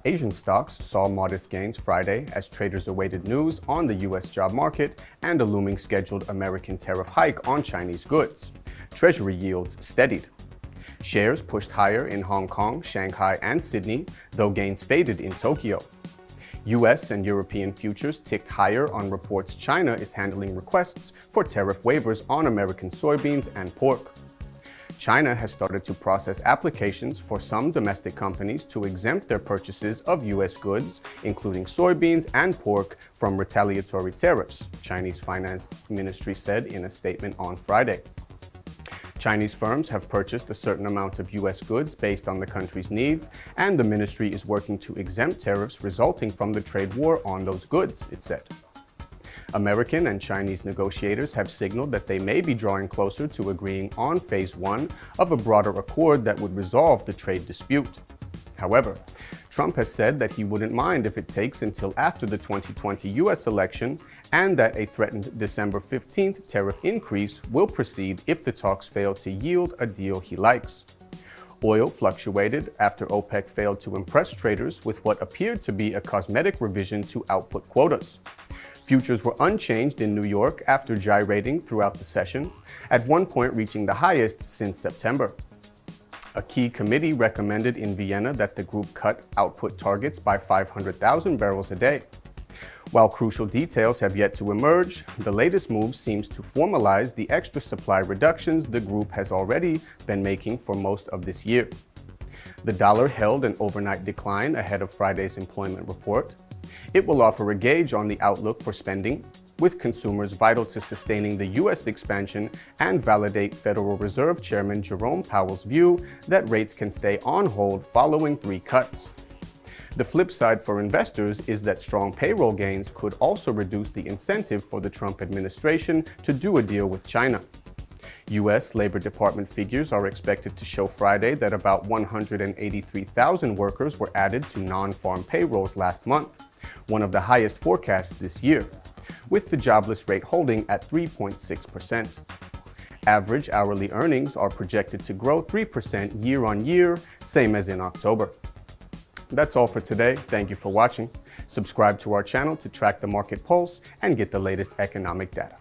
Asian stocks saw modest gains Friday as traders awaited news on the U.S. job market and a looming scheduled American tariff hike on Chinese goods. Treasury yields steadied. Shares pushed higher in Hong Kong, Shanghai, and Sydney, though gains faded in Tokyo. U.S. and European futures ticked higher on reports China is handling requests for tariff waivers on American soybeans and pork. China has started to process applications for some domestic companies to exempt their purchases of U.S. goods, including soybeans and pork, from retaliatory tariffs, Chinese Finance Ministry said in a statement on Friday. Chinese firms have purchased a certain amount of U.S. goods based on the country's needs, and the ministry is working to exempt tariffs resulting from the trade war on those goods, it said. American and Chinese negotiators have signaled that they may be drawing closer to agreeing on phase one of a broader accord that would resolve the trade dispute. However, Trump has said that he wouldn't mind if it takes until after the 2020 U.S. election, and that a threatened December 15th tariff increase will proceed if the talks fail to yield a deal he likes. Oil fluctuated after OPEC failed to impress traders with what appeared to be a cosmetic revision to output quotas. Futures were unchanged in New York after gyrating throughout the session, at one point reaching the highest since September. A key committee recommended in Vienna that the group cut output targets by 500,000 barrels a day. While crucial details have yet to emerge, the latest move seems to formalize the extra supply reductions the group has already been making for most of this year. The dollar held an overnight decline ahead of Friday's employment report. It will offer a gauge on the outlook for spending, with consumers vital to sustaining the U.S. expansion, and validate Federal Reserve Chairman Jerome Powell's view that rates can stay on hold following 3 cuts. The flip side for investors is that strong payroll gains could also reduce the incentive for the Trump administration to do a deal with China. U.S. Labor Department figures are expected to show Friday that about 183,000 workers were added to non-farm payrolls last month, one of the highest forecasts this year, with the jobless rate holding at 3.6%. Average hourly earnings are projected to grow 3% year on year, same as in October. That's all for today. Thank you for watching. Subscribe to our channel to track the market pulse and get the latest economic data.